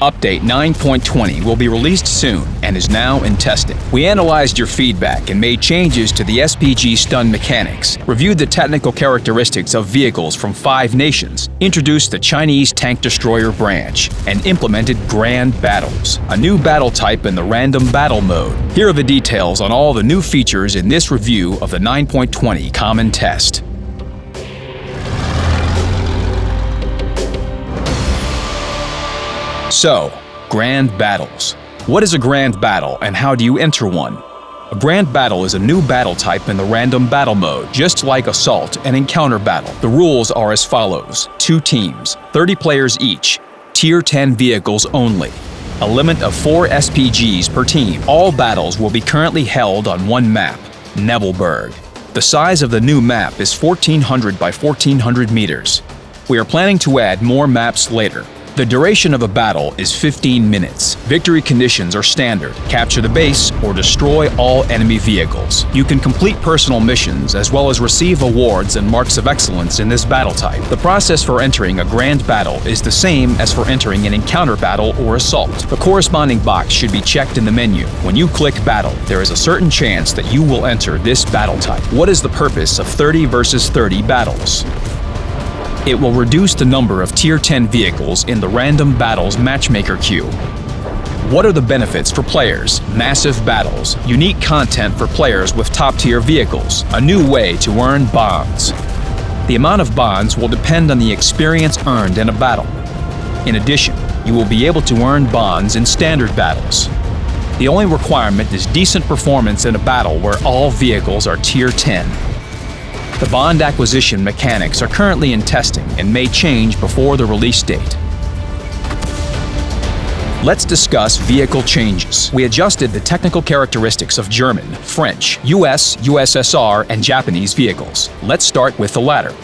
Update 9.20 will be released soon and is now in testing. We analyzed your feedback and made changes to the SPG stun mechanics, reviewed the technical characteristics of vehicles from 5 nations, introduced the Chinese tank destroyer branch, and implemented Grand Battles, a new battle type in the random battle mode. Here are the details on all the new features in this review of the 9.20 Common Test. So, Grand Battles. What is a Grand Battle and how do you enter one? A Grand Battle is a new battle type in the random battle mode, just like Assault and Encounter Battle. The rules are as follows: 2 teams, 30 players each, Tier 10 vehicles only. A limit of 4 SPGs per team. All battles will be currently held on one map, Nebelberg. The size of the new map is 1400 by 1400 meters. We are planning to add more maps later. The duration of a battle is 15 minutes. Victory conditions are standard: capture the base or destroy all enemy vehicles. You can complete personal missions as well as receive awards and marks of excellence in this battle type. The process for entering a Grand Battle is the same as for entering an Encounter Battle or Assault. The corresponding box should be checked in the menu. When you click Battle, there is a certain chance that you will enter this battle type. What is the purpose of 30 versus 30 battles? It will reduce the number of Tier 10 vehicles in the Random Battles Matchmaker queue. What are the benefits for players? Massive battles, unique content for players with top-tier vehicles, a new way to earn bonds. The amount of bonds will depend on the experience earned in a battle. In addition, you will be able to earn bonds in standard battles. The only requirement is decent performance in a battle where all vehicles are Tier 10. The bond acquisition mechanics are currently in testing and may change before the release date. Let's discuss vehicle changes. We adjusted the technical characteristics of German, French, US, U.S.S.R, and Japanese vehicles. Let's start with the latter.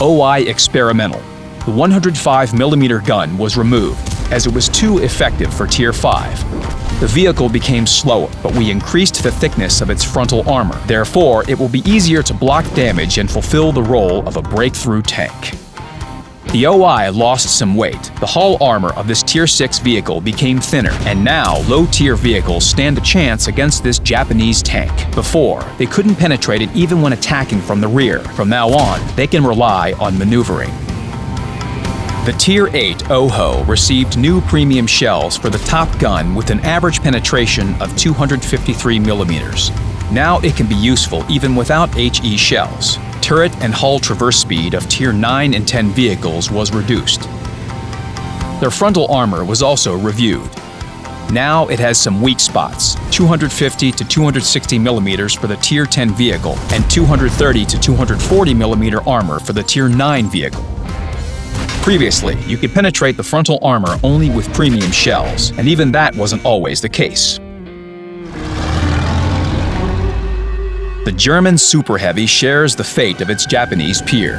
OI Experimental. The 105mm gun was removed as it was too effective for Tier 5. The vehicle became slower, but we increased the thickness of its frontal armor. Therefore, it will be easier to block damage and fulfill the role of a breakthrough tank. The OI lost some weight. The hull armor of this Tier 6 vehicle became thinner, and now low-tier vehicles stand a chance against this Japanese tank. Before, they couldn't penetrate it even when attacking from the rear. From now on, they can rely on maneuvering. The Tier 8 OHO received new premium shells for the top gun with an average penetration of 253mm. Now it can be useful even without HE shells. Turret and hull traverse speed of Tier 9 and 10 vehicles was reduced. Their frontal armor was also reviewed. Now it has some weak spots, 250 to 260mm for the Tier 10 vehicle and 230 to 240mm armor for the Tier 9 vehicle. Previously, you could penetrate the frontal armor only with premium shells, and even that wasn't always the case. The German Super Heavy shares the fate of its Japanese peer.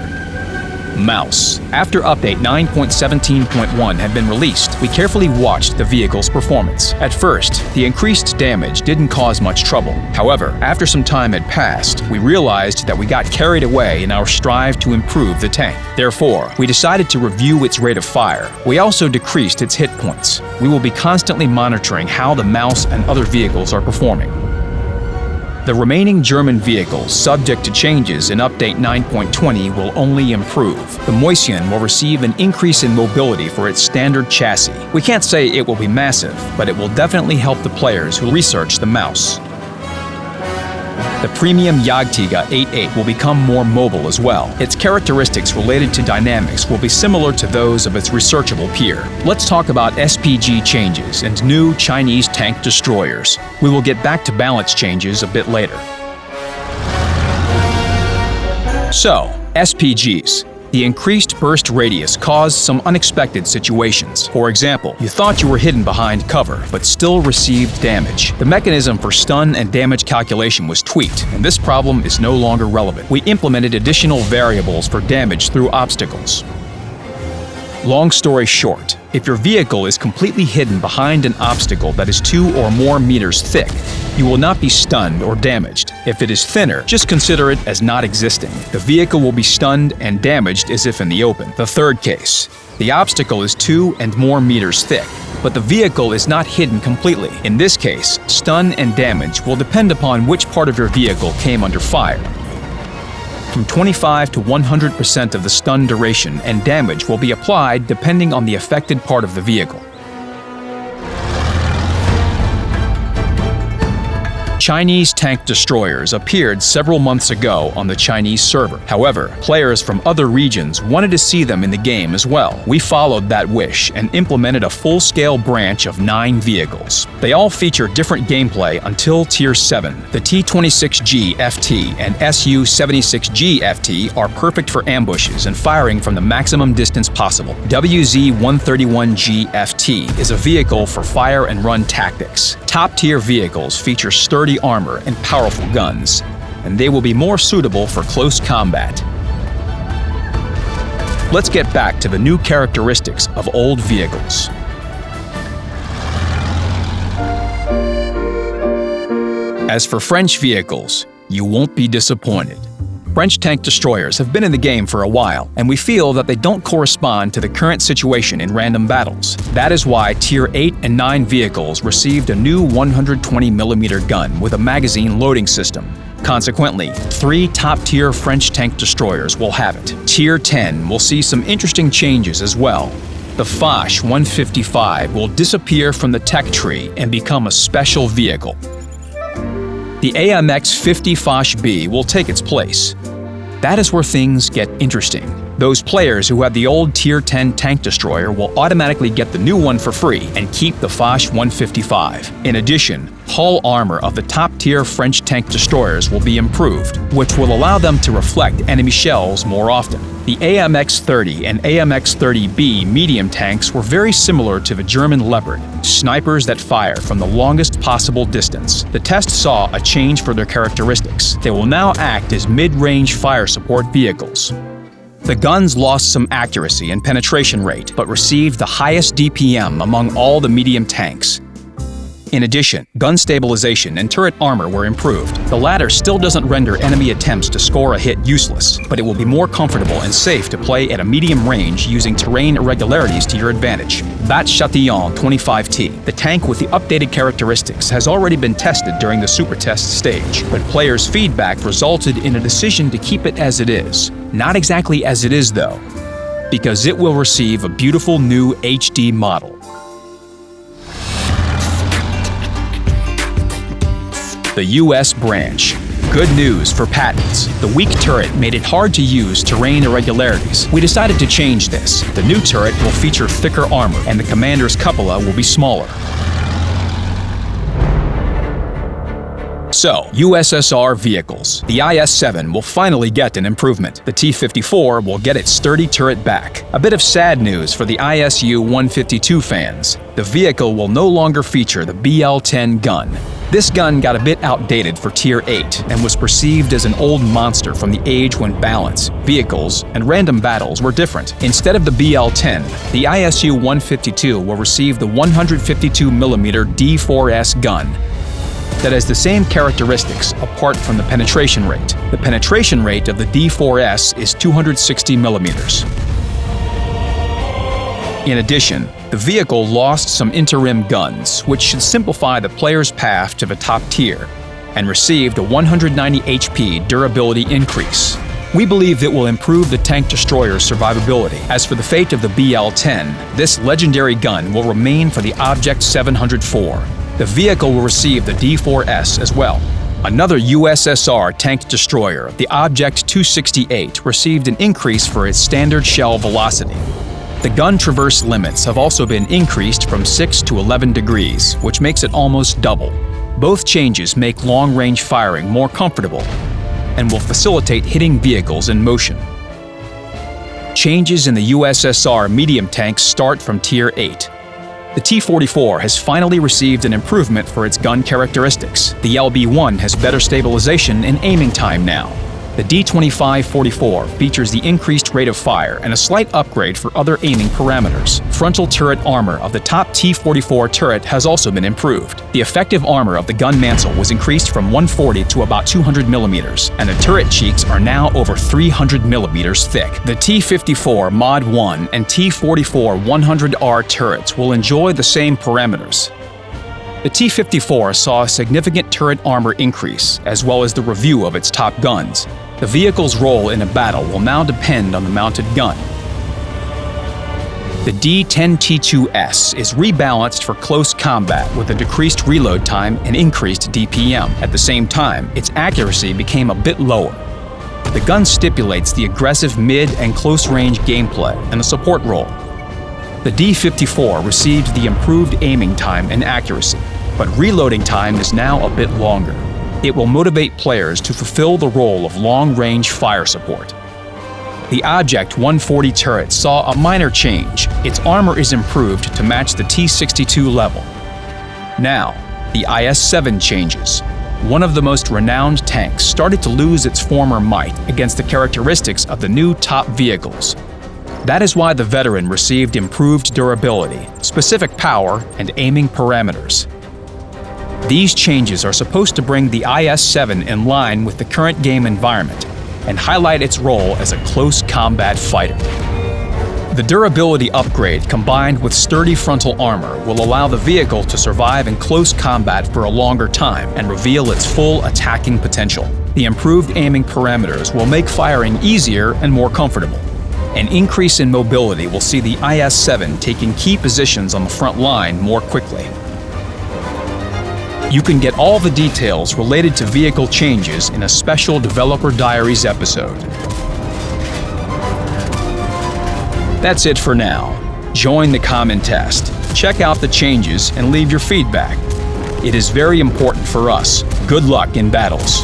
Mouse. After update 9.17.1 had been released, we carefully watched the vehicle's performance. At first, the increased damage didn't cause much trouble. However, after some time had passed, we realized that we got carried away in our strive to improve the tank. Therefore, we decided to review its rate of fire. We also decreased its hit points. We will be constantly monitoring how the Mouse and other vehicles are performing. The remaining German vehicles subject to changes in Update 9.20 will only improve. The Mäuschen will receive an increase in mobility for its standard chassis. We can't say it will be massive, but it will definitely help the players who research the Mouse. The premium Jagdtiger 8.8 will become more mobile as well. Its characteristics related to dynamics will be similar to those of its researchable peer. Let's talk about SPG changes and new Chinese tank destroyers. We will get back to balance changes a bit later. So, SPGs. The increased burst radius caused some unexpected situations. For example, you thought you were hidden behind cover, but still received damage. The mechanism for stun and damage calculation was tweaked, and this problem is no longer relevant. We implemented additional variables for damage through obstacles. Long story short, If your vehicle is completely hidden behind an obstacle that is 2 or more meters thick, you will not be stunned or damaged. If it is thinner, just consider it as not existing. The vehicle will be stunned and damaged as if in the open. The third case. The obstacle is 2 and more meters thick, but the vehicle is not hidden completely. In this case, stun and damage will depend upon which part of your vehicle came under fire. From 25 to 100% of the stun duration and damage will be applied depending on the affected part of the vehicle. Chinese tank destroyers appeared several months ago on the Chinese server. However, players from other regions wanted to see them in the game as well. We followed that wish and implemented a full-scale branch of 9 vehicles. They all feature different gameplay until Tier 7. The T-26G FT and Su-76G FT are perfect for ambushes and firing from the maximum distance possible. WZ-131G FT is a vehicle for fire and run tactics. Top-tier vehicles feature sturdy armor and powerful guns, and they will be more suitable for close combat. Let's get back to the new characteristics of old vehicles. As for French vehicles, you won't be disappointed. French tank destroyers have been in the game for a while, and we feel that they don't correspond to the current situation in random battles. That is why Tier 8 and 9 vehicles received a new 120mm gun with a magazine loading system. Consequently, 3 top-tier French tank destroyers will have it. Tier 10 will see some interesting changes as well. The Foch 155 will disappear from the tech tree and become a special vehicle. The AMX-50 Foch B will take its place. That is where things get interesting. Those players who have the old Tier 10 tank destroyer will automatically get the new one for free and keep the Foch 155. In addition, hull armor of the top-tier French tank destroyers will be improved, which will allow them to reflect enemy shells more often. The AMX-30 and AMX-30B medium tanks were very similar to the German Leopard, snipers that fire from the longest possible distance. The test saw a change for their characteristics. They will now act as mid-range fire support vehicles. The guns lost some accuracy and penetration rate, but received the highest DPM among all the medium tanks. In addition, gun stabilization and turret armor were improved. The latter still doesn't render enemy attempts to score a hit useless, but it will be more comfortable and safe to play at a medium range using terrain irregularities to your advantage. Bat Chatillon 25T, the tank with the updated characteristics, has already been tested during the super test stage, but players' feedback resulted in a decision to keep it as it is. Not exactly as it is though, because it will receive a beautiful new HD model. The U.S. branch. Good news for patents. The weak turret made it hard to use terrain irregularities. We decided to change this. The new turret will feature thicker armor, and the commander's cupola will be smaller. So, U.S.S.R. vehicles. The IS-7 will finally get an improvement. The T-54 will get its sturdy turret back. A bit of sad news for the ISU-152 fans. The vehicle will no longer feature the BL-10 gun. This gun got a bit outdated for Tier 8 and was perceived as an old monster from the age when balance, vehicles, and random battles were different. Instead of the BL-10, the ISU-152 will receive the 152mm D4S gun that has the same characteristics apart from the penetration rate. The penetration rate of the D4S is 260mm. In addition, the vehicle lost some interim guns, which should simplify the player's path to the top tier, and received a 190 HP durability increase. We believe it will improve the tank destroyer's survivability. As for the fate of the BL-10, this legendary gun will remain for the Object 704. The vehicle will receive the D4S as well. Another U.S.S.R. tank destroyer, the Object 268, received an increase for its standard shell velocity. The gun traverse limits have also been increased from 6 to 11 degrees, which makes it almost double. Both changes make long-range firing more comfortable and will facilitate hitting vehicles in motion. Changes in the U.S.S.R. medium tanks start from Tier 8. The T-44 has finally received an improvement for its gun characteristics. The LB-1 has better stabilization and aiming time now. The D2544 features the increased rate of fire and a slight upgrade for other aiming parameters. Frontal turret armor of the top T-44 turret has also been improved. The effective armor of the gun mantle was increased from 140 to about 200 millimeters, and the turret cheeks are now over 300 millimeters thick. The T-54 Mod 1 and T-44 100R turrets will enjoy the same parameters. The T-54 saw a significant turret armor increase, as well as the review of its top guns. The vehicle's role in a battle will now depend on the mounted gun. The D-10T2S is rebalanced for close combat with a decreased reload time and increased DPM. At the same time, its accuracy became a bit lower. The gun stipulates the aggressive mid- and close-range gameplay and the support role. The D-54 received the improved aiming time and accuracy, but reloading time is now a bit longer. It will motivate players to fulfill the role of long-range fire support. The Object 140 turret saw a minor change. Its armor is improved to match the T-62 level. Now, the U.S.S.R changes. One of the most renowned tanks started to lose its former might against the characteristics of the new top vehicles. That is why the veteran received improved durability, specific power, and aiming parameters. These changes are supposed to bring the U.S.S.R in line with the current game environment and highlight its role as a close combat fighter. The durability upgrade combined with sturdy frontal armor will allow the vehicle to survive in close combat for a longer time and reveal its full attacking potential. The improved aiming parameters will make firing easier and more comfortable. An increase in mobility will see the U.S.S.R taking key positions on the front line more quickly. You can get all the details related to vehicle changes in a special Developer Diaries episode. That's it for now. Join the comment test, check out the changes, and leave your feedback. It is very important for us. Good luck in battles.